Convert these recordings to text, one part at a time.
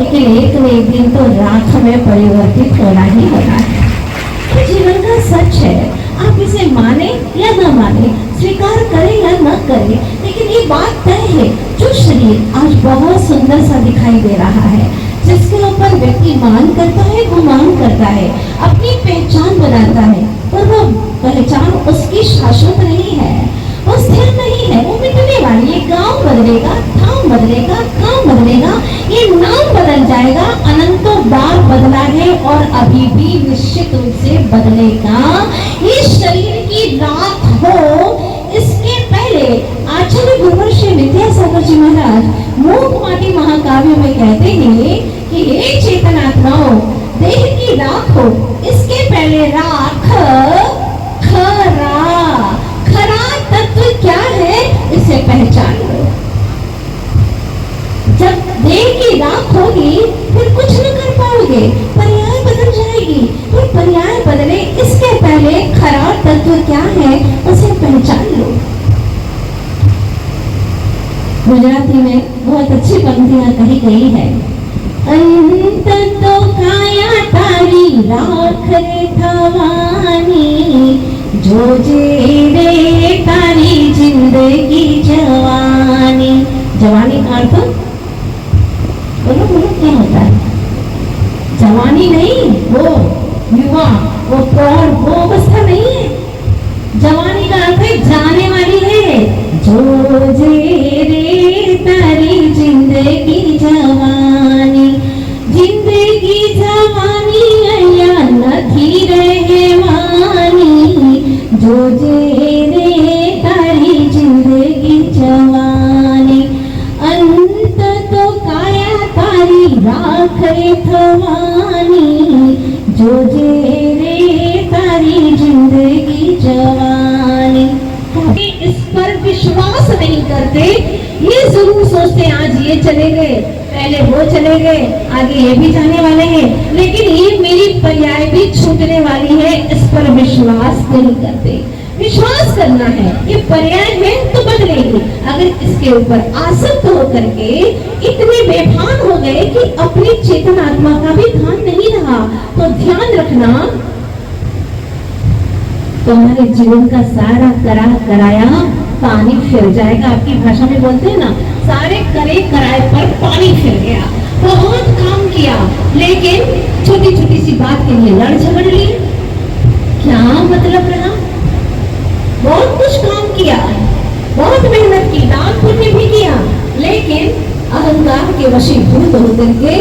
लेकिन एक न एक दिन तो राख में परिवर्तित होना ही होना है। तो जीवन का सच है, आप इसे माने या न माने, स्वीकार करें या न करें, लेकिन ये बात तय है, जो शरीर आज बहुत सुंदर सा दिखाई दे रहा है, जिसके ऊपर व्यक्ति मान करता है, गुमान करता है, अपनी पहचान बनाता है, पर वो पहचान उसकी शाश्वत नहीं है, वो स्थिर नहीं है, वो मिटने वाली है। गांव बदलेगा, धाम बदलेगा, काम बदलेगा, ये नाम बदल जाएगा, अनंतों बार बदला है और अभी भी निश्चित रूप से बदलेगा। ये शरीर की रात हो, इसके पहले आचार्य गुरुवर्य विद्यासागर जी महाराज मूक माटी महाकाव्य में कहते हैं कि हे चेतनात्माओं, देह की राख हो, इसके पहले राख खरा। खरा तत्व क्या है, इसे पहचान लो। जब देह की राख होगी फिर कुछ न कर पाओगे, पर्याय बदल जाएगी। तो पर्याय बदले, इसके पहले खरा तत्व क्या है, उसे पहचान लो। गुजराती में बहुत अच्छी पंक्तियां कही गई है। अंत तो काया तारी राख रे थवानी, जो जे रे तारी जिंदगी जवानी। जवानी का अर्थ बोलो बोलो क्या होता है? जवानी नहीं, वो युवा, वो प्रौढ़, वो अवस्था नहीं है। जवानी का अर्थ है जाने वाली है। जो जे रे तारी जिंदगी जवानी, जिंदगी जवानी अया नथी रहेवानी। जो जे रे तारी जिंदगी जवानी, अंत तो काया तारी राख रे थवानी। जो जे रे तारी जिंदगी जवानी। इस पर विश्वास नहीं करते, ये जरूर सोचते आज ये चले गए, पहले वो चले गए, आगे ये भी जाने वाले हैं, लेकिन ये मेरी पर्याय भी छूटने वाली है, इस पर विश्वास नहीं करते। विश्वास करना है, ये पर्याय है तो बदलेगी। अगर इसके ऊपर आसक्त होकर के इतने बेभान हो गए कि अपनी चेतन आत्मा का भी ध्यान नहीं रहा, तो ध्यान रखना, तुम्हारे जीवन का सारा करा कराया पानी फिर जाएगा। आपकी भाषा में बोलते हैं ना, सारे करे कराए पर पानी फिर गया। बहुत काम किया, लेकिन छोटी छोटी सी बात के लिए लड़ झगड़ लिए, क्या मतलब रहा? बहुत कुछ काम किया, बहुत मेहनत की, दान पुण्य भी किया, लेकिन अहंकार के वशीभूत होकर के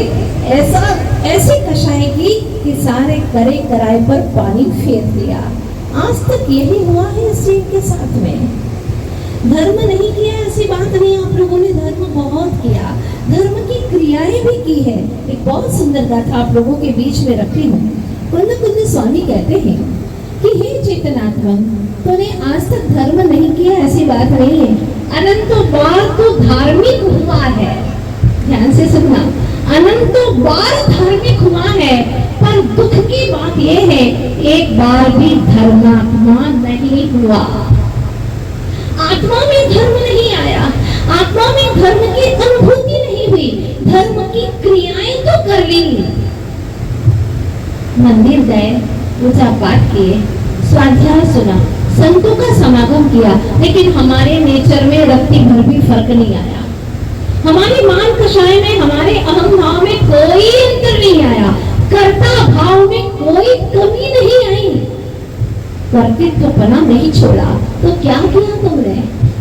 ऐसी कषाय की कि सारे करे कराए पर पानी फेर दिया। आज तक यही हुआ है इस जीव के साथ में। धर्म नहीं किया ऐसी बात नहीं, आप लोगों ने धर्म बहुत किया, धर्म की क्रियाएं भी की है। एक बहुत सुंदर गाथा आप लोगों के बीच में रखी हूँ। कुंद कुंद स्वामी कहते हैं कि हे चेतनात्मा, तूने आज तक धर्म नहीं किया ऐसी बात नहीं है, अनंतों बार तो धार्मिक हुआ है। ध्यान से सुनना, अनंतों बार धार्मिक हुआ है, पर दुख की बात यह है, एक बार भी धर्मात्मा नहीं हुआ। आत्मा में धर्म नहीं आया, आत्मा में धर्म की अनुभूति नहीं हुई, धर्म की क्रियाएं तो कर ली। मंदिर गए, पूजा पाठ किए, स्वाध्याय सुना, संतों का समागम किया, लेकिन हमारे नेचर में रत्ती भर भी फर्क नहीं आया। हमारी मान कषाय में, हमारे अहम भाव में कोई अंतर नहीं आया, कर्ता भाव में कोई कमी नहीं आई, कर्तृत्व पना नहीं छोड़ा। तो क्या किया तुमने?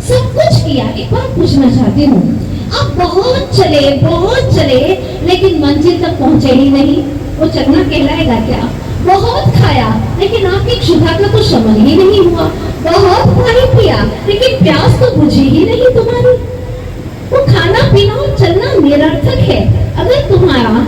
सब कुछ किया। एक बात पूछना चाहती हूँ, आप बहुत चले, लेकिन मंजिल तक पहुंचे ही नहीं, वो चलना कहलाएगा क्या? बहुत खाया, लेकिन आपकी क्षुधा का तो शमन ही नहीं हुआ। बहुत पानी पिया, लेकिन प्यास तो बुझी ही नहीं तुम्हारी। वो खाना पीना और चलना निरर्थक है, अगर तुम्हारा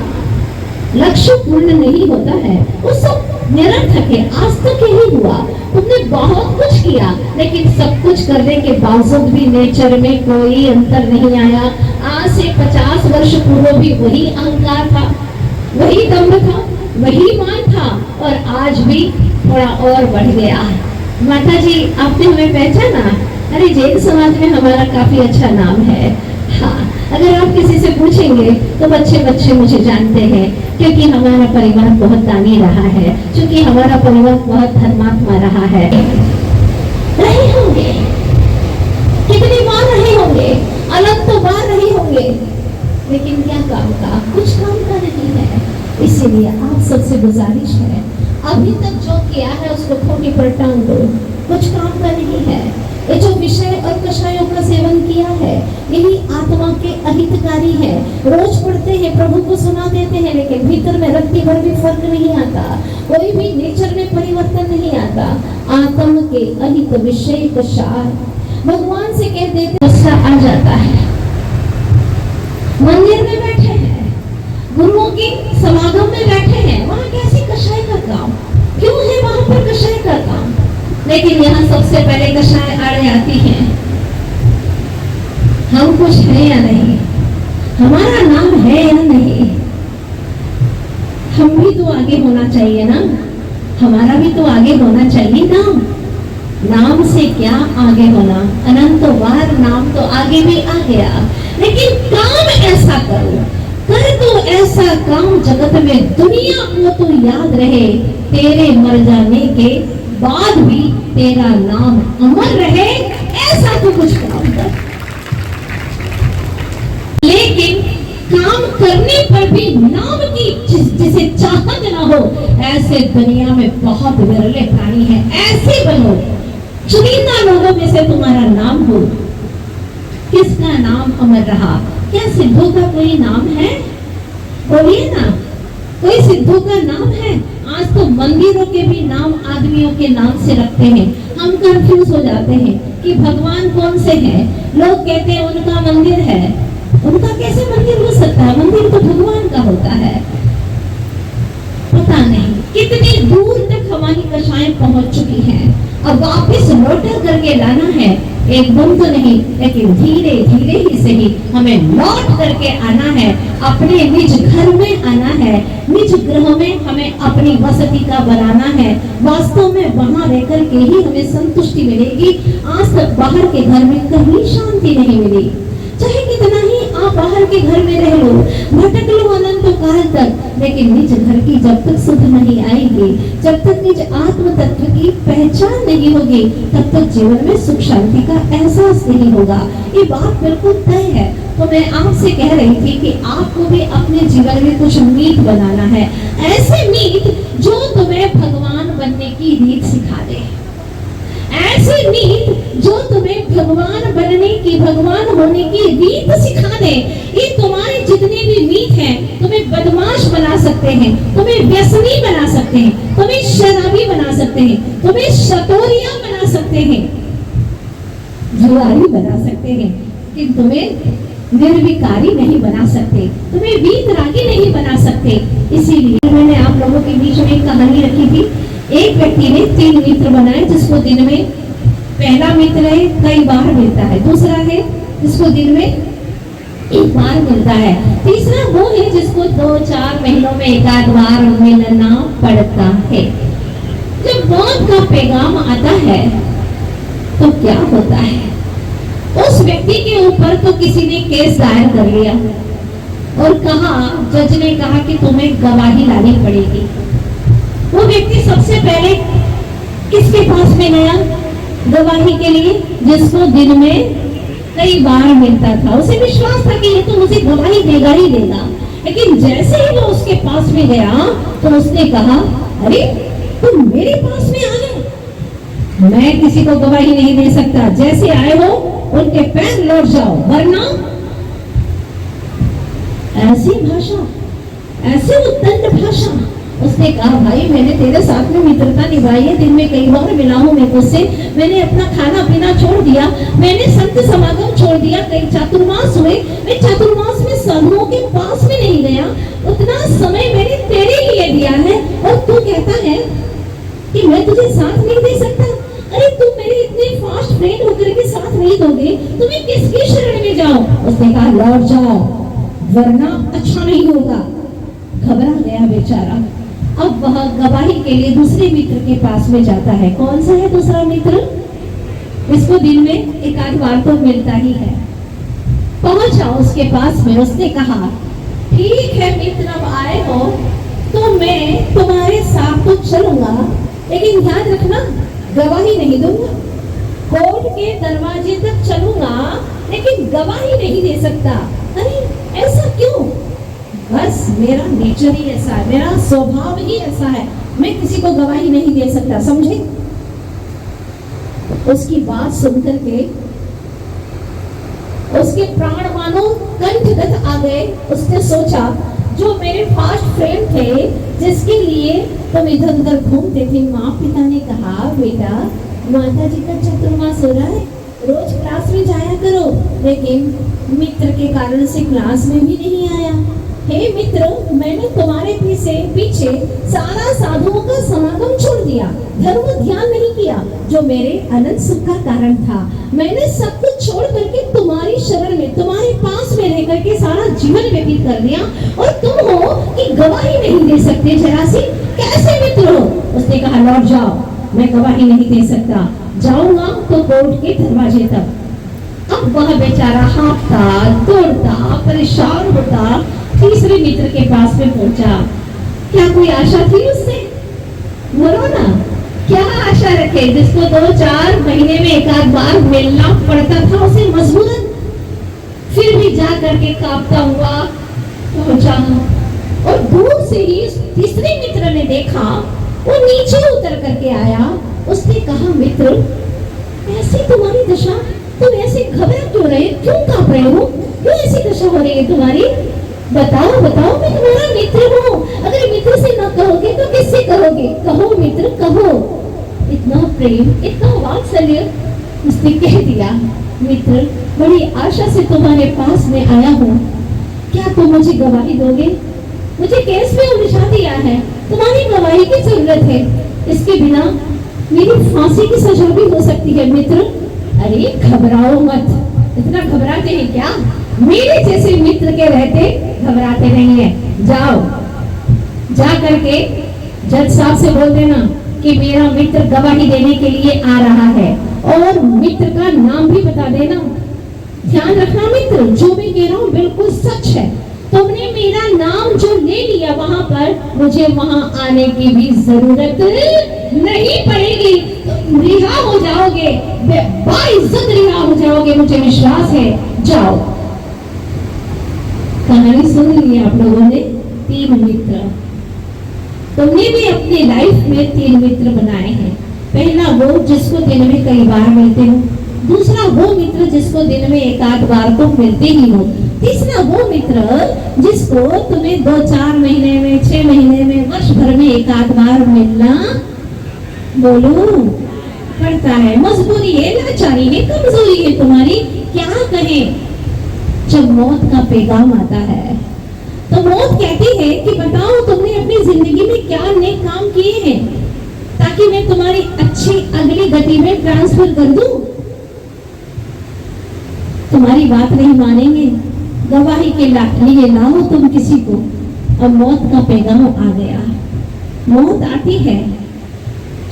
लक्ष्य पूर्ण नहीं होता है, वो सब निरर्थक है। आज तक यही हुआ, तुमने बहुत कुछ किया, लेकिन सब कुछ करने के बावजूद भी नेचर में कोई अंतर नहीं आया। आज से 50 वर्ष पूर्व भी वही अहंकार था, वही दम्भ था, वही मान था, और आज भी थोड़ा और बढ़ गया। माता जी, आपने हमें पहचाना? अरे, जैन समाज में हमारा काफी अच्छा नाम है। हाँ, अगर आप किसी से पूछेंगे तो बच्चे बच्चे मुझे जानते हैं, क्योंकि हमारा परिवार बहुत दानी रहा है, क्योंकि हमारा परिवार बहुत धर्मात्मा रहा है। रहे होंगे, कितनी बार रहे होंगे, अलग तो बार रहे होंगे, लेकिन क्या काम का, कुछ काम का नहीं है। इसीलिए आप सबसे गुजारिश है, अभी तक जो किया है उसको खोटी पर टांग दो, कुछ काम का नहीं है। ये जो विषय और कषायों का सेवन किया है, यही आत्मा के अहितकारी है। रोज पढ़ते हैं, प्रभु को सुना देते हैं, लेकिन भीतर में रत्ती भर भी फर्क नहीं आता, कोई भी नेचर में परिवर्तन नहीं आता। आत्मा के अहित विषय कषाय भगवान से कह देते, गुस्सा आ जाता है। मंदिर में बैठे हैं, गुरुओं के समागम में बैठे हैं, वहां कैसी कषाय का काम क्यों है? वहां पर कषाय का काम, लेकिन यहाँ सबसे पहले कषाय आड़े आती है। हम कुछ है या नहीं, हमारा नाम है या नहीं, हम भी तो आगे होना चाहिए ना, हमारा भी तो आगे होना चाहिए ना। नाम से क्या आगे होना, अनंत बार नाम तो आगे भी आ गया, लेकिन काम ऐसा करो, कर तो ऐसा काम जगत में दुनिया को तो याद रहे, तेरे मर जाने के बाद भी तेरा नाम अमर रहे, ऐसा तो कुछ काम कर। लेकिन काम करने पर भी नाम की जिसे चाहत ना हो, ऐसे दुनिया में बहुत विरले प्राणी हैं। ऐसे बनो, चुनिंदा लोगों में से तुम्हारा नाम हो। किसका नाम अमर रहा? क्या सिद्धों का कोई नाम है? बोलिए ना, कोई सिद्धों का नाम है? आज तो मंदिरों के भी नाम आदमियों के नाम से रखते हैं। हम कंफ्यूज हो जाते हैं कि भगवान कौन से हैं। लोग कहते हैं उनका मंदिर है, उनका कैसे मंदिर हो सकता है? मंदिर तो भगवान का होता है। पता नहीं कितनी दूर तक हमारी कषाएं पहुंच चुकी हैं। अब वापस लौटा करके लाना है, एकदम तो नहीं, लेकिन धीरे धीरे ही सही हमें लौट करके आना है, अपने निज घर में आना है, निज गृह में हमें अपनी वसति का बनाना है। वास्तव में वहां रहकर के ही हमें संतुष्टि मिलेगी। आज तक बाहर के घर में कहीं शांति नहीं मिली, चाहे कितना ही आप बाहर के घर में रह लो, भटक लो अनंत काल तक, लेकिन निज घर की जब तक सुध नहीं आएगी, जब तक निज आत्म तत्व की पहचान नहीं होगी, तब तक जीवन में सुख शांति का एहसास नहीं होगा। ये बात बिल्कुल तय है। तो मैं आपसे कह रही थी कि आपको भी अपने जीवन में कुछ मीत बनाना है, ऐसे मीत जो तुम्हें भगवान बनने की रीत सिखा दे, ऐसी नीत जो तुम्हें भगवान बनने की, भगवान होने की रीत सिखा दे। ये तुम्हारे जितने भी मीत हैं, तुम्हें बदमाश बना सकते हैं, तुम्हें व्यसनी बना सकते हैं, तुम्हें शराबी बना सकते हैं, तुम्हें शतोरिया बना सकते हैं, जुआरी बना सकते हैं, कि तुम्हें निर्विकारी नहीं बना सकते, तुम्हें वीतरागी नहीं बना सकते। इसीलिए मैंने आप लोगों के बीच में एक कहानी रखी थी। एक व्यक्ति ने 3 मित्र बनाए, जिसको दिन में, पहला मित्र है कई बार मिलता है, दूसरा है जिसको दिन में एक बार मिलता है, तीसरा वो है जिसको 2-4 महीनों में एक आध बार मिलना पड़ता है। जब मौत का पैगाम आता है तो क्या होता है? उस व्यक्ति के ऊपर तो किसी ने केस दायर कर लिया और कहा, जज ने कहा कि तुम्हें गवाही लानी पड़ेगी। वो व्यक्ति सबसे पहले किसके पास में गया गवाही के लिए? जिसको दिन में कई बार मिलता था। उसे विश्वास था कि ये तो मुझे गवाही देगा ही देगा। लेकिन जैसे ही वो उसके पास में गया तो उसने कहा, अरे तुम मेरे पास में आ गए, मैं किसी को गवाही नहीं दे सकता, जैसे आए हो उनके पैर लौट जाओ, वरना। ऐसी भाषा, ऐसे उद्दंड भाषा। उसने कहा, भाई मैंने तेरे साथ में मित्रता निभाई है, दिन में कई बार मिला हूं मैं तुझसे, मैंने अपना खाना पीना छोड़ दिया, मैंने संत समागम छोड़ दिया, कई चातुर्मास हुए, मैं चातुर्मास में साधुओं के पास में नहीं गया, उतना समय मैंने तेरे लिए दिया है, और तू कहता है कि मैं तुझे साथ नहीं दे सकता। अरे तुम मेरे इतने फास्ट फ्रेंड होकर के साथ नहीं दोगे, तुम्हें किसकी शरण में जाओ? उसने कहा, लौट जाओ, वरना अच्छा नहीं होगा। घबरा गया बेचारा। अब वह गवाही के लिए दूसरे मित्र के पास में जाता है। कौन सा है दूसरा मित्र? इसको दिन में एक आध बार तो मिलता ही है। पहुंचा उसके पास में। उसने कहा, ठीक है मित्र, अब आए हो तो मैं तुम्हारे साथ तो चलूंगा, लेकिन ध्यान रखना गवाही नहीं दूंगा। कोर्ट के दरवाजे तक चलूंगा लेकिन गवाही नहीं दे सकता। अरे ऐसा क्यों? बस मेरा नेचर ही ऐसा है, मेरा स्वभाव ही ऐसा है, मैं किसी को गवाही नहीं दे सकता, समझे? उसकी बात सुनकर के उसके प्राण मानो कंठगत आ गए। उसने सोचा, जो मेरे फास्ट फ्रेंड थे, जिसके लिए तुम इधर उधर घूमते थे, माँ पिता ने कहा, बेटा माता जी का चतुर्मास हो रहा है, रोज क्लास में जाया करो, लेकिन मित्र के कारण से क्लास में भी नहीं आया। हे मित्र, मैंने तुम्हारे पीछे सारा साधुओं का समागम छोड़ दिया, धर्म ध्यान नहीं किया, जो मेरे अनंत सुख का कारण था। मैंने सब कुछ छोड़ करके तुम्हारी शरण में, तुम्हारे पास में रह करके सारा जीवन व्यतीत कर दिया, और तुम हो कि गवाही नहीं दे सकते। जरा सी कैसे मित्र हो? उसने कहा, लौट जाओ, मैं गवाही नहीं दे सकता, जाऊंगा तो कोर्ट के दरवाजे तक। अब वह बेचारा हाँफता, दौड़ता, परेशान होता तीसरे मित्र के पास में पहुंचा। क्या कोई आशा थी उससे? बोलो ना, क्या आशा रखे? जिसको 2-4 महीने में एक आध बार मिलना पड़ता था उसे मजबूरन, फिर भी जा करके कांपता हुआ पहुंचा। और दूर से ही तीसरे मित्र ने देखा, वो नीचे उतर करके आया। उसने कहा, मित्र ऐसी तुम्हारी दशा, तुम ऐसे घबरा क्यों रहे, क्यों कांप रहे हो, क्यों ऐसी दशा हो रही है तुम्हारी? बताओ बताओ, मैं तुम्हारा मित्र हूँ। अगर मित्र से न कहोगे तो किससे कहोगे? कहो मित्र, कहो। इतना प्रेम, इतना वात्सल्य उसने कह दिया। मित्र, बड़ी आशा से तुम्हारे पास में आया हूँ, क्या तुम मुझे गवाही दोगे? मुझे केस में उलझा दिया है, तुम्हारी गवाही की जरूरत है, इसके बिना मेरी फांसी की सजा भी हो सकती है। मित्र, अरे घबराओ मत, इतना घबराते हैं क्या? मेरे जैसे मित्र के रहते घबराते नहीं है। जाओ, जा करके जज साहब से बोल देना कि मेरा मित्र गवाही देने के लिए आ रहा है, और मित्र का नाम भी बता देना। ध्यान रखना मित्र, जो मैं कह रहा हूँ बिल्कुल सच है। तुमने मेरा नाम जो ले लिया वहां पर, मुझे वहां आने की भी जरूरत नहीं पड़ेगी, तुम रिहा हो जाओगे, बाइज्जत रिहा हो जाओगे, मुझे विश्वास है। जाओ। कहानी सुन ली आप लोगों ने, 3 मित्र। तुमने भी अपनी लाइफ में 3 मित्र बनाए हैं। पहला वो जिसको दिन में कई बार मिलते हो, दूसरा वो मित्र जिसको दिन में एक आध बार तो मिलते ही हो, तीसरा वो मित्र जिसको तुम्हें 2-4 महीने में, 6 महीने में, वर्ष भर में एक आध बार मिलना बोलो पड़ता है। मजबूरी है, लाचारी है, कमजोरी है तुम्हारी, क्या कहें। जब मौत का पैगाम आता है तो मौत कहती है कि बताओ तुमने अपनी जिंदगी में क्या नेक काम किए हैं, ताकि मैं तुम्हारी अच्छी अगली गति में ट्रांसफर कर दूं। तुम्हारी बात नहीं मानेंगे, गवाही के लिए लाओ तुम किसी को। अब मौत का पैगाम आ गया। मौत आती है,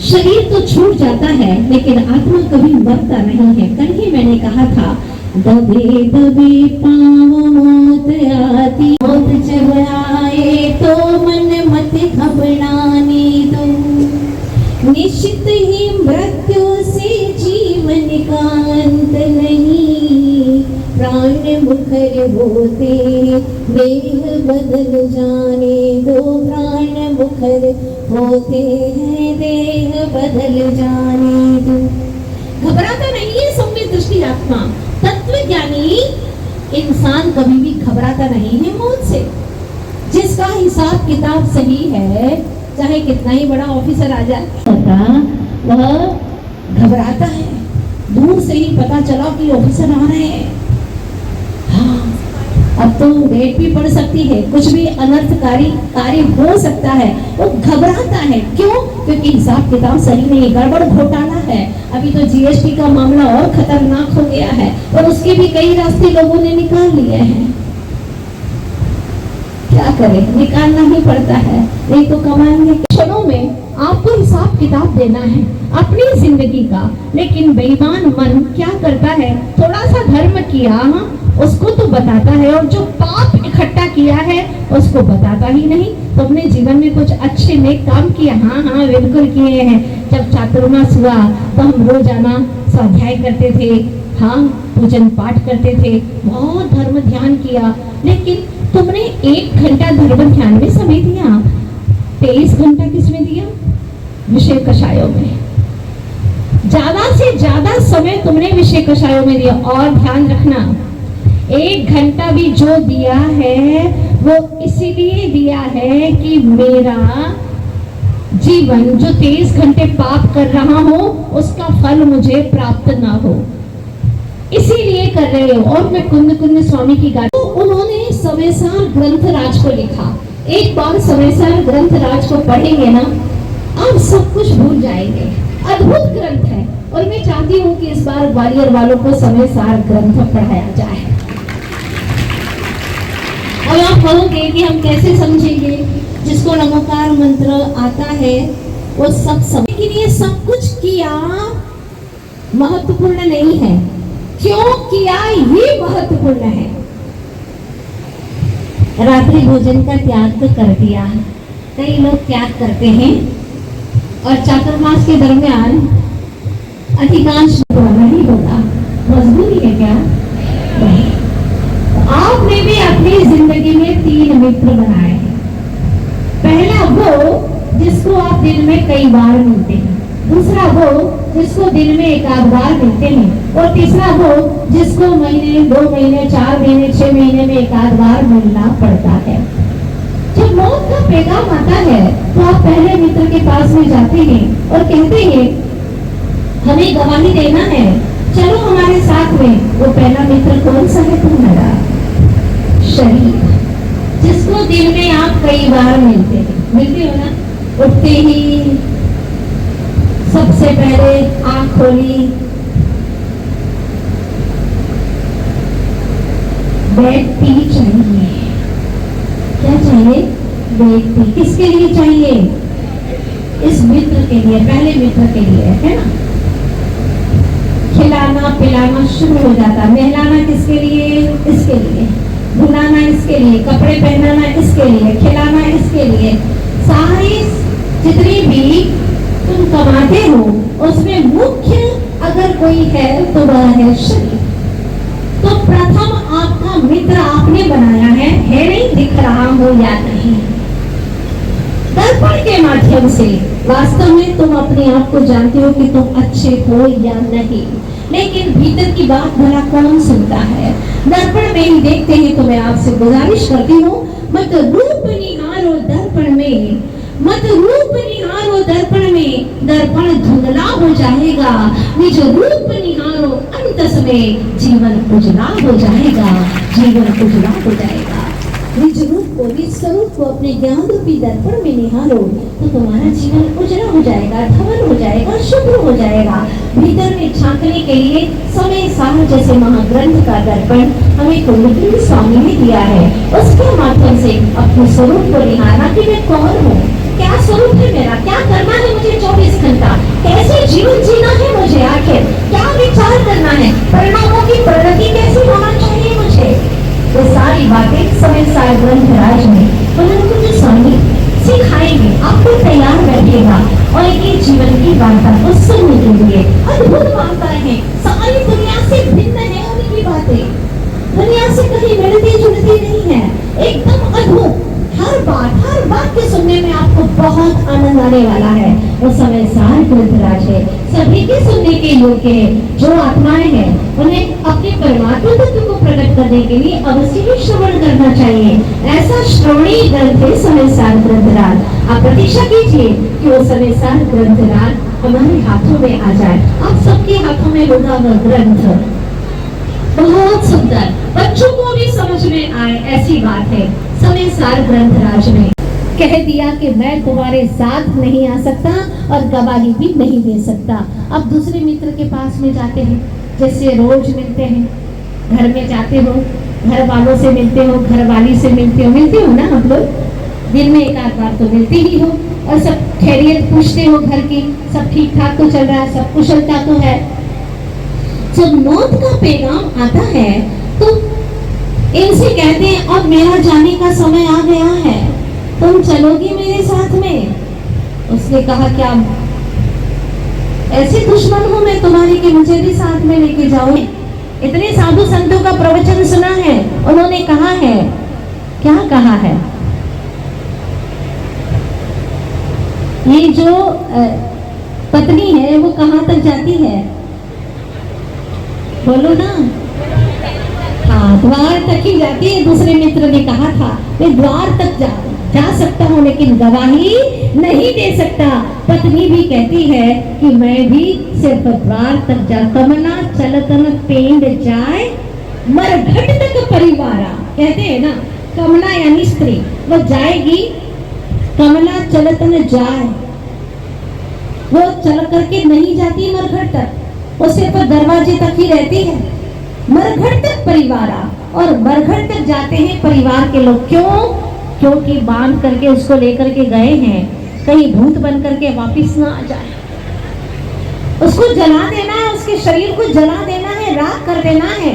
शरीर तो छूट जाता है, लेकिन आत्मा कभी मरता नहीं है। कल ही मैंने कहा था, दबे दबे पाँव मौत आती, मौत जब आए तो मन मत घबराने दो, निश्चित ही मृत्यु से जीवन का अंत नहीं, प्राण मुखर होते देह बदल जाने दो, प्राण मुखर होते हैं देह बदल जाने दो। घबराता नहीं है संवेद दृष्टि आत्मा। तत्वज्ञानी इंसान कभी भी घबराता नहीं है मौत से। जिसका हिसाब किताब सही है, चाहे कितना ही बड़ा ऑफिसर आ जाए, वह घबराता है। दूर से ही पता चला कि ऑफिसर आ रहे हैं, हाँ, अब तो रेड भी पड़ सकती है, कुछ भी अनर्थकारी कार्य हो सकता है, वो घबराता है। क्यों? क्योंकि हिसाब किताब सही नहीं, गड़बड़ घोटाला है। अभी तो जीएसटी का मामला और खतरनाक हो गया है, और उसके भी कई रास्ते लोगों ने निकाल लिए हैं। क्या करें, निकालना ही पड़ता है, नहीं तो कमाएंगे। क्षणों में आपको हिसाब किताब देना है अपनी जिंदगी का, लेकिन बेईमान मन क्या करता है, थोड़ा सा धर्म किया उसको तो बताता है, और जो पाप इकट्ठा किया है उसको बताता ही नहीं। तो अपने जीवन में कुछ अच्छे नेक काम किए, हाँ बिल्कुल किए हैं। जब चातुर्मास हुआ तो हम रोजाना स्वाध्याय करते थे, पूजन पाठ करते थे, बहुत धर्म ध्यान किया, लेकिन तुमने 1 घंटा धर्म ध्यान में समय दिया, 23 घंटा किसमें दिया? विषय कषायों में। ज्यादा से ज्यादा समय तुमने विषय कषायों में दिया। और ध्यान रखना, 1 घंटा भी जो दिया है वो इसीलिए दिया है कि मेरा जीवन जो 23 घंटे पाप कर रहा हूं उसका फल मुझे प्राप्त ना हो, इसीलिए कर रहे हो। और मैं कुंद कुंद स्वामी की गाथा, तो उन्होंने समयसार ग्रंथराज को लिखा। एक बार समयसार ग्रंथराज को पढ़ेंगे ना, आप सब कुछ भूल जाएंगे। अद्भुत ग्रंथ है, और मैं चाहती हूँ कि इस बार ग्वालियर वालों को समयसार ग्रंथ पढ़ाया जाए। और आप कहोगे कि हम कैसे समझेंगे, जिसको नमोकार मंत्र आता है वो सब समझ, लेकिन ये सब कुछ किया महत्वपूर्ण नहीं है, क्यों किया ये महत्वपूर्ण है। रात्रि भोजन का त्याग तो कर दिया, कई लोग त्याग करते हैं, और चातुर्मास के दरमियान अधिकांश नहीं होगा, मजबूरी है क्या? नहीं। तो आपने भी अपनी जिंदगी में 3 मित्र बनाए हैं। पहला वो जिसको आप दिन में कई बार मिलते हैं, दूसरा वो जिसको दिन में 1 बार मिलते हैं, और तीसरा वो जिसको महीने 2 महीने 4 महीने 6 महीने में 1 बार मिलना पड़ता है। जब मौत का पैगाम आता है तो आप पहले मित्र के पास में जाते हैं और कहते हैं हमें गवाही देना है, चलो हमारे साथ में। वो पहला मित्र कौन सा है तुम्हारा? शरीर, जिसको दिन में आप कई बार मिलते हो ना। उठते ही सबसे पहले आंख खोली, बेड टी चाहिए। क्या चाहिए? Bed tea. किसके लिए चाहिए? इस मित्र के लिए, पहले मित्र के लिए, है ना। खिलाना पिलाना शुरू हो जाता, नहलाना किसके लिए? इसके लिए। धुलाना इसके लिए, कपड़े पहनाना इसके लिए, खिलाना इसके लिए। सारी जितनी भी तुम कमाते हो उसमें मुख्य अगर कोई है तो वह है शरीर। तो प्रथम आपका मित्र आपने बनाया है नहीं? दिख रहा हो या नहीं? दर्पण के माध्यम से वास्तव में तुम अपने आप को जानते हो कि तुम अच्छे हो या नहीं, लेकिन भीतर की बात भला कौन सुनता है? दर्पण में ही देखते हैं। तो मैं आपसे गुजारिश करती हूँ, मत रूप निहारो दर्पण में, मत रूप निहारो दर्पण में, दर्पण धुंधला हो जाएगा। निज रूप निहारो अंत में, जीवन उजला हो जाएगा, जीवन उजला हो जाएगा। निज रूप को, निज स्वरूप को अपने ज्ञान रूपी दर्पण में निहारो तो तुम्हारा जीवन उजला हो जाएगा, धवल हो जाएगा, शुभ्र हो जाएगा। भीतर में झांकने के लिए समय सार जैसे महाग्रंथ का दर्पण हमें कुंद स्वामी ने दिया है। उसके माध्यम से अपने स्वरूप को निहारना कि मैं कौन हूँ, क्या स्वरूप है मेरा, क्या करना है मुझे 24 घंटा, कैसे जीवन जीना है मुझे, आखिर क्या विचार करना है, परिणामों की प्रगति कैसी होना चाहिए मुझे। वो सारी बातें समयसार ग्रंथराज में कुंद स्वामी सिखाएंगे, आपको तैयार रखिएगा। और ये जीवन की वार्ता को सुनने के लिए अद्भुत वार्ताएं हैं, सारी दुनिया से भिन्न है उनकी बातें, दुनिया से कहीं मिलती जुलती नहीं है, एकदम अद्भुत। हर बात के सुनने में आपको बहुत आनंद आने वाला है। वो समयसार ग्रंथराज है, सभी के सुनने के योग्य है। जो आत्माएं हैं उन्हें अपने परमात्मा तत्व को प्रकट करने के लिए अवश्य ही श्रवण करना चाहिए। ऐसा श्रवणीय ग्रंथ है समयसार ग्रंथराज। आप प्रतीक्षा कीजिए कि वो समयसार ग्रंथराज हमारे हाथों में आ जाए। आप सबके हाथों में होगा वह ग्रंथ, बहुत सुंदर, बच्चों को भी समझ में आए ऐसी बात है। समयसार ग्रंथराज ने कह दिया कि मैं तुम्हारे साथ नहीं आ सकता और गवाही भी नहीं दे सकता। अब दूसरे मित्र के पास में जाते हैं, जैसे रोज मिलते हैं, घर में जाते हो घर वालों से मिलते हो, घर वाली से मिलते हो ना हम लोग, दिन में एक आध बार तो मिलते ही हो, और सब खैरियत पूछते हो घर की, सब ठीक ठाक तो चल रहा है, सब कुशलता तो है। जब मौत का पैगाम आता है तो इनसे कहते हैं अब मेरा जाने का समय आ गया है, तुम चलोगी मेरे साथ में? उसने कहा क्या ऐसे दुश्मन हूं मैं तुम्हारी कि मुझे भी साथ में लेके जाओ? इतने साधु संतों का प्रवचन सुना है, उन्होंने कहा है, क्या कहा है? ये जो पत्नी है वो कहाँ तक जाती है, बोलो ना? हाँ, द्वार तक ही जाती है। दूसरे मित्र ने कहा था मैं द्वार तक जा सकता हूँ लेकिन गवाही नहीं दे सकता। पत्नी भी कहती है कि मैं भी सिर्फ द्वार तक जा, कमला चलतन पेंड जाए मरघट तक परिवारा, कहते हैं ना, कमला यानी स्त्री, वो जाएगी, कमला चलतन जाए, वो चल करके नहीं जाती मरघट तक, वो सिर्फ दरवाजे तक ही रहती है। मरघट तक परिवारा, और मरघट तक जाते हैं परिवार के लोग, क्यों? क्योंकि बांध करके उसको लेकर के गए हैं, कहीं भूत बन करके वापिस ना आ जाए। उसको जला देना है, उसके शरीर को जला देना है, राख कर देना है।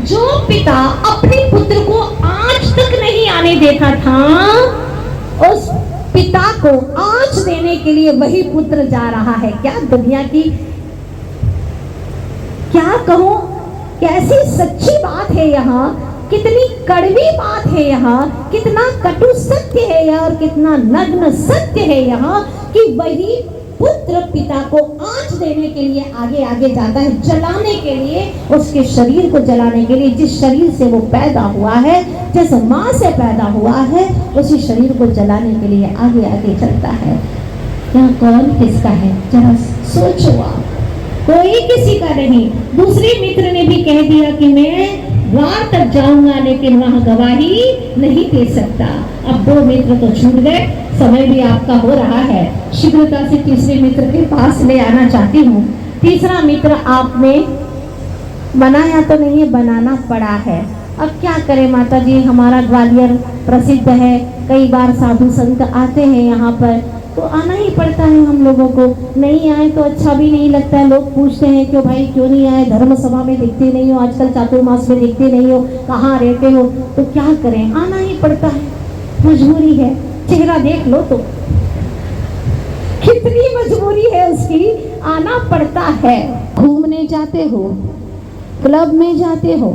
जो पिता अपने पुत्र को आज तक नहीं आने देता था, उस पिता को आँच देने के लिए वही पुत्र जा रहा है। क्या दुनिया की, क्या कहूं, कैसी सच्ची बात है यहाँ, कितनी कड़वी बात है यहाँ, कितना कटु सत्य है यहाँ, और कितना नग्न सत्य है यहाँ कि वही पुत्र पिता को आँच देने के लिए आगे आगे जाता है, जलाने के लिए, उसके शरीर को जलाने के लिए। जिस शरीर से वो पैदा हुआ है, जिस माँ से पैदा हुआ है, उसी शरीर को जलाने के लिए आगे आगे चलता है। यहाँ कौन किसका है, जरा सोचो आप। कोई किसी का नहीं। दूसरे मित्र ने भी कह दिया कि मैं द्वार तक जाऊंगा लेकिन वहां गवाही नहीं दे सकता। अब 2 मित्र तो छूट गए, समय भी आपका हो रहा है। शीघ्रता से तीसरे मित्र के पास ले आना चाहती हूँ। तीसरा मित्र आपने बनाया तो नहीं है, बनाना पड़ा है। अब क्या करें माता जी, हमारा ग्वालियर प्रसिद्ध है, कई बार साधु संत आते हैं यहाँ पर, तो आना ही पड़ता है हम लोगों को। नहीं आए तो अच्छा भी नहीं लगता है, लोग पूछते हैं क्यों भाई क्यों नहीं आए, धर्म सभा में दिखते नहीं हो, आजकल चातुर्मास में दिखते नहीं हो, कहाँ रहते हो? तो क्या करें, आना ही पड़ता है, मजबूरी है। चेहरा देख लो तो कितनी मजबूरी है उसकी, आना पड़ता है। घूमने जाते हो, क्लब में जाते हो,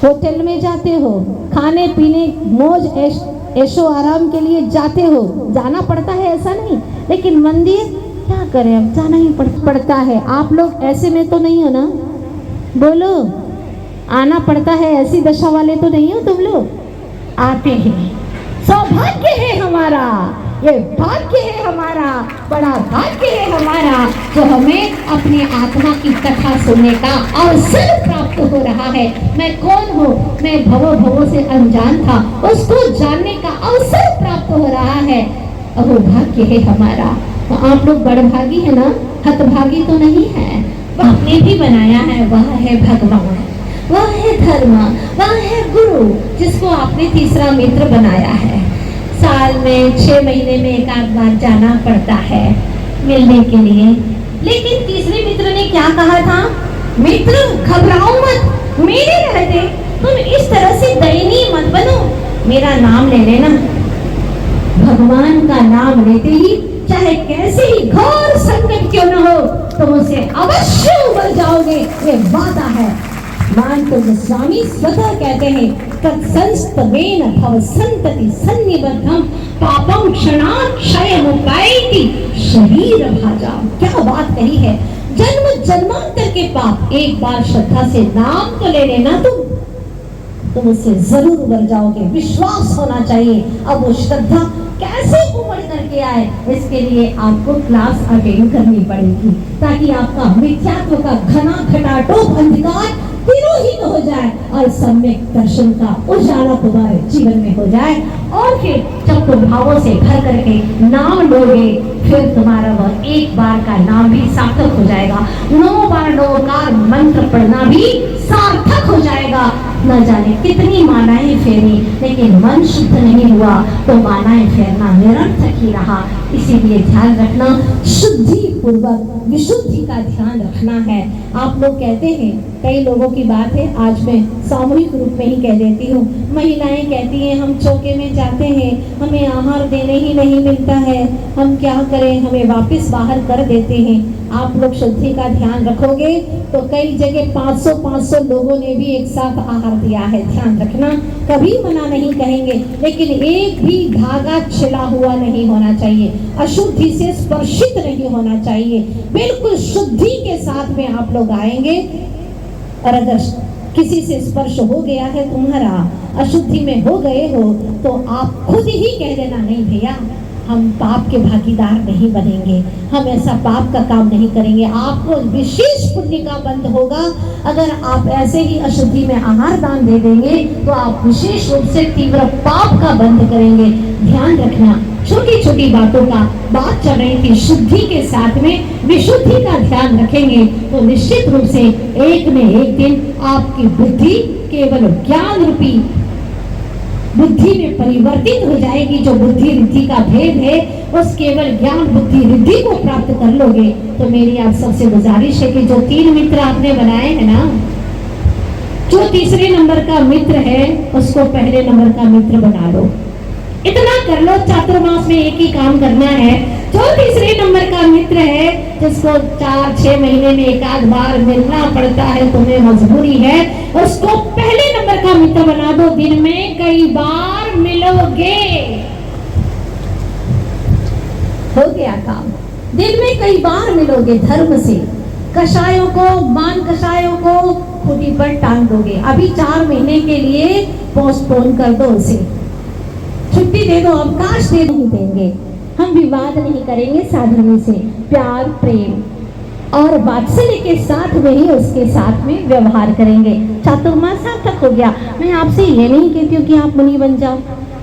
होटल में जाते हो, खाने पीने मौज ऐशो आराम के लिए जाते हो, जाना पड़ता है, ऐसा नहीं। लेकिन मंदिर क्या करें, अब जाना ही पड़ता है। आप लोग ऐसे में तो नहीं हो ना, बोलो, आना पड़ता है, ऐसी दशा वाले तो नहीं हो तुम लोग, आते हैं। सौभाग्य है हमारा, ये भाग्य है हमारा, बड़ा भाग्य है हमारा जो हमें अपने आत्मा की कथा सुनने का अवसर प्राप्त हो रहा है। मैं कौन हूँ, मैं भवों से अनजान था, उसको जानने का अवसर प्राप्त हो रहा है, वो भाग्य है हमारा। तो आप लोग बड़भागी है ना, हतभागी तो नहीं है। आपने भी बनाया है, वह है भगवान, वह है धर्म, वह है गुरु, जिसको आपने तीसरा मित्र बनाया है। साल में 6 महीने में एक आध बार जाना पड़ता है मिलने के लिए। लेकिन तीसरे मित्र ने क्या कहा था, मित्र घबराओ मत, मेरे रहते तुम इस तरह से दयनीय मत बनो, मेरा नाम ले लेना। भगवान का नाम लेते ही चाहे कैसे ही घोर संकट क्यों न हो, तुम उसे अवश्य उबर जाओगे, ये वादा है। मानतो गोस्वामी स्वतः कहते हैं, तत्संस्तवेन भव संतति सन्निबद्धम पापम क्षणात् क्षयमुपैति शरीर भाजा। क्या बात कही है, जन्म जन्मांतर के पाप एक बार श्रद्धा से नाम तो ले लेना, तुम उससे जरूर उबर जाओगे। विश्वास होना चाहिए। अब वो श्रद्धा कैसे उमड़ करके आए, इसके लिए आपको क्लास अटेंड करनी पड़ेगी, ताकि आपका मिथ्यात्व का घना घटाटोप अंधकार तिरोहित हो जाए और सम्यक दर्शन का उजाला तुम्हारे जीवन में हो जाए। और फिर जब तुम भावों से भर करके नाम लोगे, फिर तुम्हारा वह एक बार का नाम भी सार्थक हो जाएगा, 9 बार 9 का मंत्र पढ़ना भी सार्थक हो जाएगा। न जाने कितनी मालाएं फेरी, लेकिन मन शुद्ध नहीं हुआ तो मालाएं फेरना निरर्थक ही रहा। इसीलिए ध्यान रखना, शुद्धि पूर्वक विशुद्धि का ध्यान रखना है। आप लोग कहते हैं, कई लोगों की बात है, आज मैं सामूहिक रूप में ही कह देती हूँ, महिलाएं कहती हैं हम चौके में जाते हैं, हमें आहार देने ही नहीं मिलता है, हम क्या करें, हमें वापस बाहर कर देते हैं। आप लोग शुद्धि का ध्यान रखोगे तो कई जगह 500 लोगों ने भी एक साथ आहार दिया है। ध्यान रखना, कभी मना नहीं कहेंगे, लेकिन एक भी धागा छिला हुआ नहीं होना चाहिए, अशुद्धि से स्पर्शित नहीं होना चाहिए। बिल्कुल शुद्धि के साथ में आप लोग आएंगे, और अगर किसी से स्पर्श हो गया है, तुम्हारा अशुद्धि में हो गए हो, तो आप खुद ही कह देना, नहीं भैया हम पाप के भागीदार नहीं बनेंगे, हम ऐसा पाप का काम नहीं करेंगे। आपको विशेष पुण्य का बंध होगा अगर आप ऐसे ही अशुद्धि में आहार दान दे देंगे, तो आप विशेष रूप से तीव्र पाप का बंध करेंगे। ध्यान रखना, छोटी छोटी बातों का बात चल रही थी, शुद्धि के साथ में विशुद्धि का ध्यान रखेंगे तो निश्चित रूप से एक न एक दिन आपकी बुद्धि केवल ज्ञान रूपी बुद्धि में परिवर्तित हो जाएगी। जो बुद्धि रिद्धि का भेद है, उस केवल ज्ञान बुद्धि रिद्धि को प्राप्त कर लोगे। तो मेरी आप सबसे गुजारिश है कि जो 3 मित्र आपने बनाए हैं ना, जो तीसरे नंबर का मित्र है उसको पहले नंबर का मित्र बना लो। इतना कर लो, चातुर्मास में एक ही काम करना है। जो तीसरे नंबर का मित्र है, जिसको 4-6 महीने में एक आध बार मिलना पड़ता है, तुम्हें मजबूरी है, उसको पहले नंबर का मित्र बना दो। दिन में कई बार मिलोगे, हो गया काम। दिन में कई बार मिलोगे, धर्म से कषायों को, मान कषायों को खूंटी पर टांग दोगे। अभी 4 महीने के लिए पोस्टपोन कर दो, उसे छुट्टी दे दो, अवकाश दे नहीं देंगे। हम विवाद नहीं करेंगे, साधन से प्यार प्रेम और वात्सल्य के साथ में ही उसके साथ में व्यवहार करेंगे। चातुर्मास सार्थक हो गया। मैं आपसे ये नहीं कहती हूँ कि आप मुनि बन जाओ,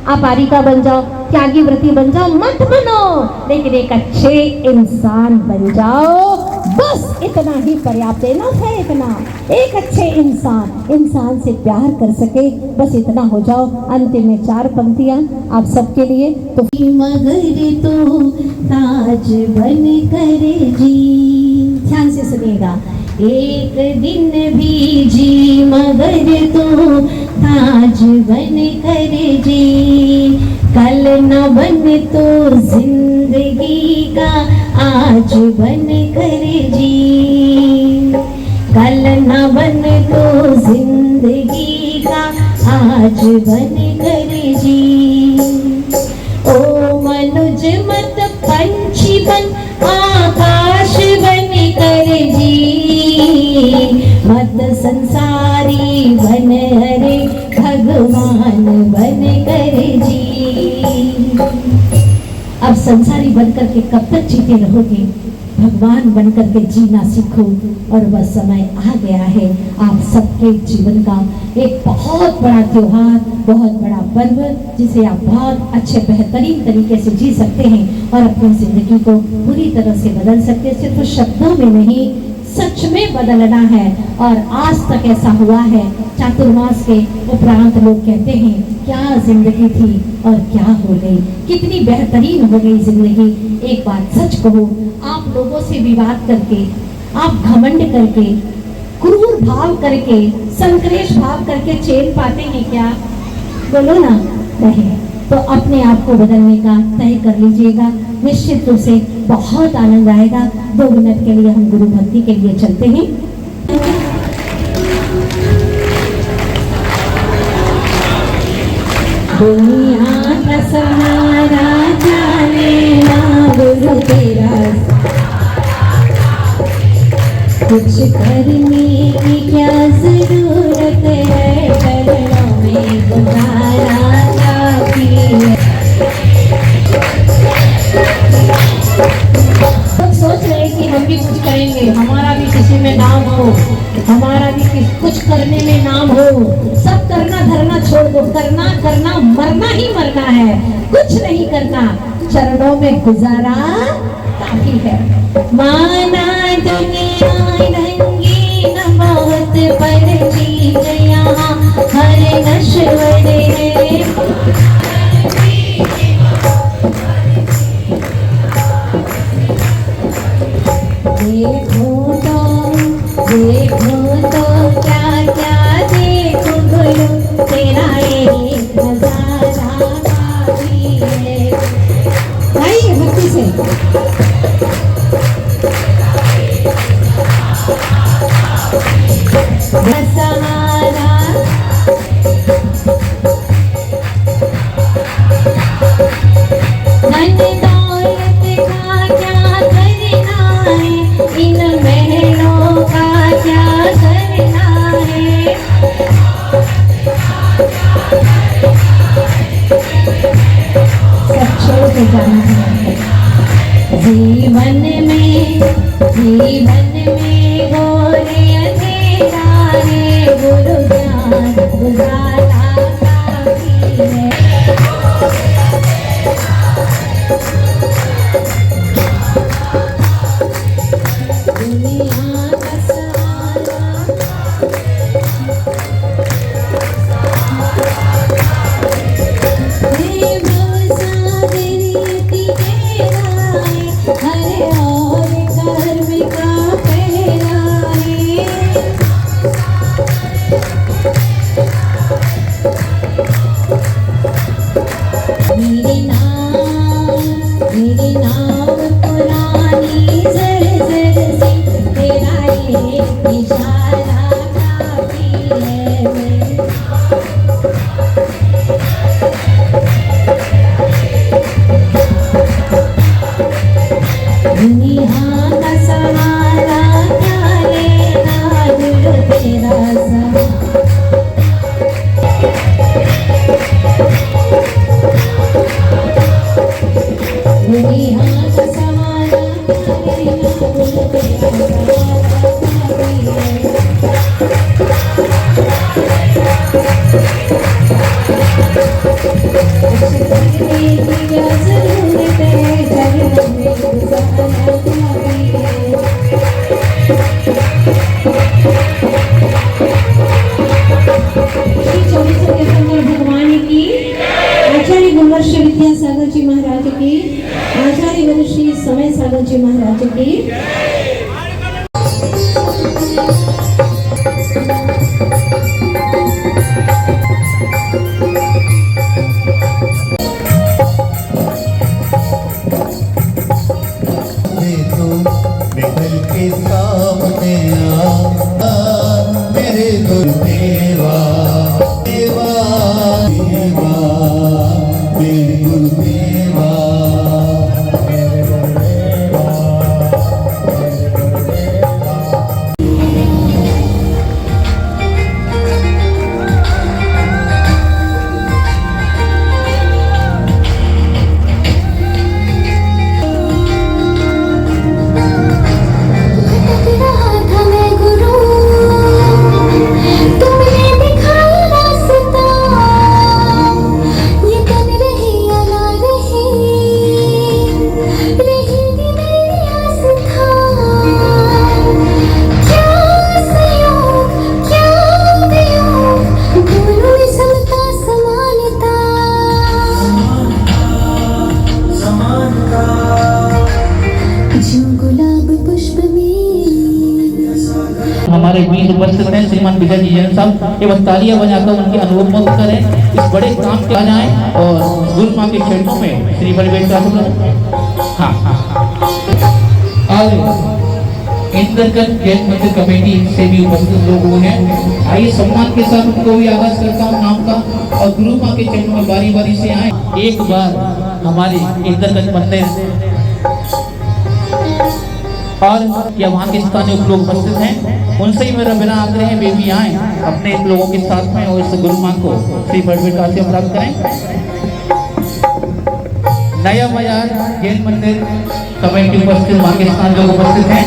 आप आरिका बन जाओ, त्यागी व्रती बन जाओ, मत बनो, लेकिन एक अच्छे इंसान बन जाओ, बस इतना ही पर्याप्त है। ना है इतना, एक अच्छे इंसान से प्यार कर सके, बस इतना हो जाओ। अंतिम में 4 पंक्तियां आप सबके लिए। तो मगर तो ताज बन कर जी, ध्यान से सुनिएगा, एक दिन भी जी मगर तो ताज बन कर जी, कल न बन तो जिंदगी का आज बन कर जी, कल न बन तो जिंदगी का आज बन कर जी। ओ मनुज मत पंछी बन आकाश बन कर जी, मत संसारी बन हरे भगवान बन कर जी। अब संसारी बनकर के कब तक जीते रहोगे, भगवान बनकर के जीना सीखो। और वह समय आ गया है आप सबके जीवन का एक बहुत बड़ा त्योहार, बहुत बड़ा पर्व, जिसे आप बहुत अच्छे बेहतरीन तरीके से जी सकते हैं और अपनी जिंदगी को पूरी तरह से बदल सकते हैं। सिर्फ शब्दों में नहीं, सच में बदलना है। और आज तक ऐसा हुआ है, चातुर्मास के उपरांत लोग कहते हैं क्या जिंदगी थी और क्या हो गई, कितनी बेहतरीन हो गई जिंदगी। एक बात सच कहो, आप लोगों से विवाद करके, आप घमंड करके, क्रूर भाव करके, संक्रेश भाव करके चैन पाते हैं क्या? बोलो ना, नहीं। तो अपने आप को बदलने का तय कर लीजिएगा, निश्चित रूप से बहुत आनंद आएगा। 2 मिनट के लिए हम गुरु भक्ति के लिए चलते हैं। दुनिया का सहारा जाने ना गुरु तेरा, कुछ करने की क्या जरूरत है, चरणों में गुजारा काफी है। सब सोच रहे कि हम भी कुछ करेंगे, हमारा भी किसी में नाम हो, हमारा भी कुछ करने में नाम हो। सब करना धरना छोड़ दो, करना मरना ही मरना है, कुछ नहीं करना, चरणों में गुजारा काफी है। माना दुनिया रंगीन बहुत पर चीज यहाँ हरे नश्वर है। देखो तो क्या क्या देखो गुरु तेरा एक नजारा काफी है। गाइए भक्ति से। सहारा धन दौलत का क्या करना है, इन महलों का क्या करना है। सब छोड़ के जाना है। जीवन में घोर अंधेरा है, गुरु ज्ञान उजाला काफी है। दुनिया का सहारा है, भवसागर अति गहरा है, हर और कर्म का पहरा है। मेरी नाव पुरानी जर जर से, तेरा एक इशारा काफी है। दुनिया का सहारा क्या लेना, गुरु तेरा सहारा। दुनिया का सहारा क्या लेना, गुरु तेरा सहारा काफी है। करने की क्या जरूरत है, चरणों में गुजारा काफी है। श्री 24 भगवान की, आचार्य गुरुवर्ष विद्यासागर जी महाराज की, आचार्य गुरु श्री समय सागर जी महाराज की। निकल के सामने आ मेरे गुरुदेवा, देवा देवा मेरे गुरुदेवा। हमारे बीच उपस्थित हैं श्रीमान विजय जी जैन साहब, एवं तालियां बजाकर उनके अनुभव मुक्त करें, इस बड़े काम के आ जाएं और गुरु माँ के चरणों में श्री बलवेद का हाँ और इंद्रकंठ जैन मंदिर कमेटी से भी उपस्थित लोग हैं। आइए सम्मान के साथ उनको भी आगाज करता हूँ नाम का, और गुरु माँ के चरणों में बारी बारी से आए। एक बार हमारे इंद्रकंठ मंदिर और या वहाँ के स्थानीय लोग उपस्थित हैं, उनसे ही मेरा बिना आग्रह है वे भी आए अपने लोगों के साथ में और इस गुरु माँ को श्री बलवेद का आशीर्वाद प्राप्त करें। नया बाजार जैन मंदिर कमेटी उपस्थित, वहाँ के स्थानीय लोग उपस्थित हैं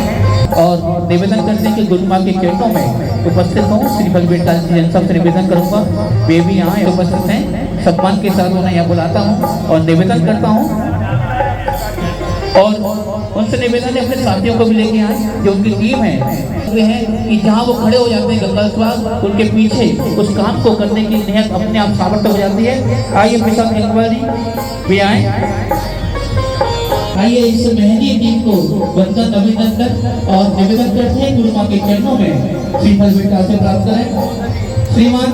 और निवेदन करते हैं कि गुरु माँ के चरणों में उपस्थित हूँ श्री बलवेद का जैन साहब से निवेदन करूँगा वे भी आए उपस्थित हैं। सम्मान के साथ उन्हें यहाँ बुलाता हूँ और निवेदन करता हूँ और उनसे निवेदन है अपने साथियों को भी लेके आए जो उनकी टीम है वे हैं कि जहाँ वो खड़े हो जाते हैं गंगा स्वाद उनके पीछे उस काम को करने की नियत अपने आप सामर्थ्य हो जाती है। आइए मिशन इंक्वायरी भी आए। आइए इस मेहंदी टीम को वंदन अभिनंदन और निवेदन करते हैं गुरु मां के चरणों में श्रीफल बेटा से प्राप्त करें। श्रीमान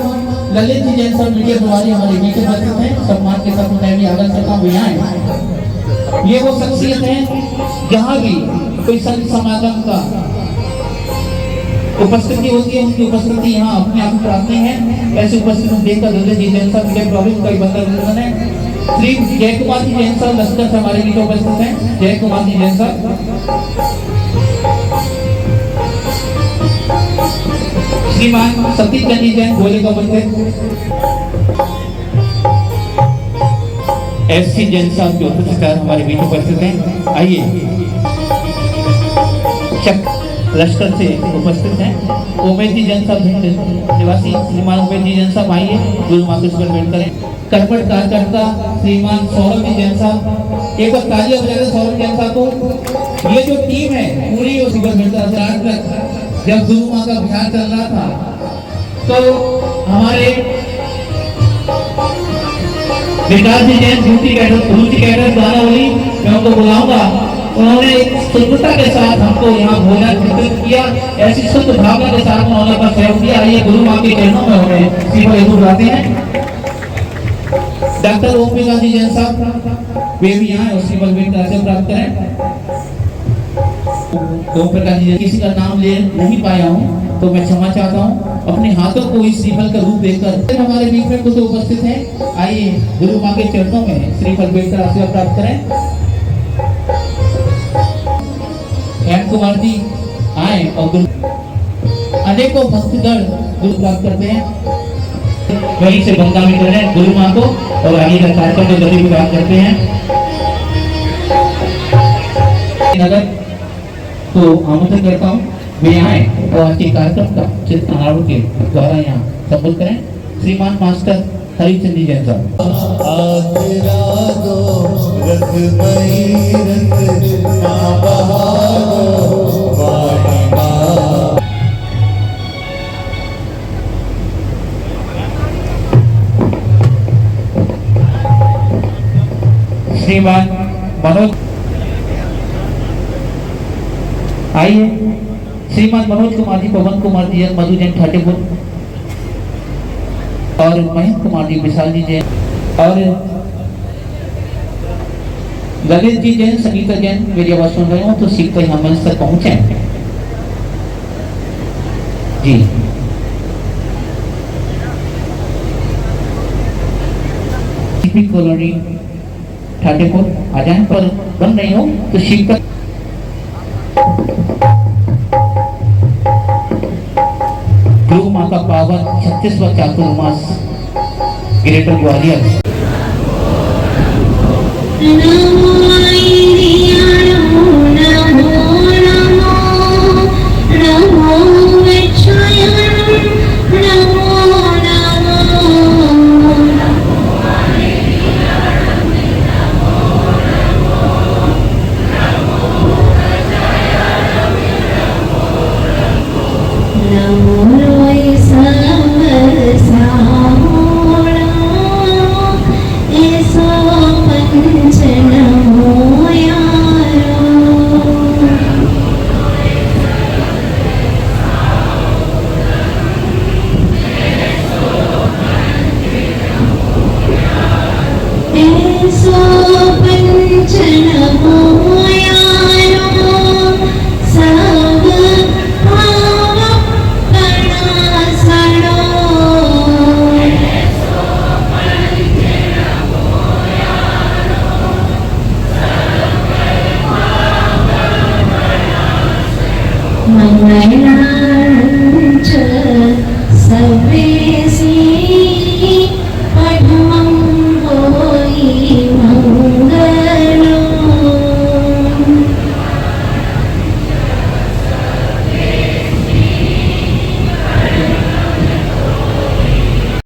ललित जी जैन सर मीडिया प्रभारी हमारे बीच उपस्थित हैं, सम्मान के साथ उन्हें भी आगन करता हुए आए। ये वो शख्सियत है जहाँ भी कोई संत समागम का उपस्थिति होती है उनकी उपस्थिति यहाँ अपने आप प्राप्त है। ऐसे उपस्थित देखकर ललित जी जैन सर मीडिया प्रभारी का बंदन है। श्री जय कुमार जी जैन सर लश्कर से हमारे बीच उपस्थित हैं। जय कुमार जी जैन सर, श्रीमान सतीश चंदी जैन गोले का बंदे, एससी जैन साहब के उपस्थित हमारे बीच उपस्थित हैं। आइए चक लश्कर से उपस्थित हैं उमेश जी जैन साहब निवासी श्रीमान उमेश जी जैन साहब आइए गुरु मां के पर बैठ करें। करपट कार्यकर्ता श्रीमान सौरभ जी जैन साहब, एक बार तालियां बजा दें सौरभ जैन साहब को। ये जो टीम है पूरी उसी पर मिलता तक जब गुरु मां का अभियान चल रहा था तो हमारे विकास जी जैन ड्यूटी कैडर द्वारा बोली मैं उनको बुलाऊंगा। उन्होंने शुद्धता के साथ हमको यहाँ भोजन वितरित किया, ऐसी शुद्ध भावना के साथ उन्होंने अपना सहयोग दिया। आइए गुरु मां के चरणों में उन्हें श्रीफल बुलाते हैं। डॉक्टर ओम प्रकाश जी जैन साहब वे भी यहाँ उसी बल से प्राप्त करें। ओम प्रकाश जी किसी का नाम ले नहीं पाया हूँ तो मैं क्षमा चाहता हूँ। अपने हाथों को इस श्रीफल का रूप देकर हमारे बीच में कुछ उपस्थित हैं। आइए गुरु मां के चरणों में श्रीफल बेचकर आशीर्वाद प्राप्त करें। एम कुमार जी आए और अनेकों भक्तगण गुरु प्राप्त करते हैं। वहीं से बंदा में कर रहे हैं गुरु मां को और आगे का कार्यक्रम को गति भी बात करते हैं। नगर तो आमंत्रित करता हूँ वे आए और आज के कार्यक्रम का चित्र अनावरण के द्वारा यहाँ संबोधित करें। श्रीमान मास्टर हरिचंद जी जैन साहब। श्रीमान मनोज आइए। श्रीमान मनोज कुमार जी, पवन कुमार जी जैन, मधु जैन ठाटेपुर और महेंद्र कुमार जी, विशाल जी जैन और ललित जी जैन, संगीता जैन मेरी आवाज सुन रहे हो तो सीख कर यहाँ मंच तक पहुंचे जी। कॉलोनी ठाटेपुर आ जाए पर बन रही हो तो सीख कर गुरु मां का पावन 36वां चातुर्मास ग्रेटर ग्वालियर। Mangaina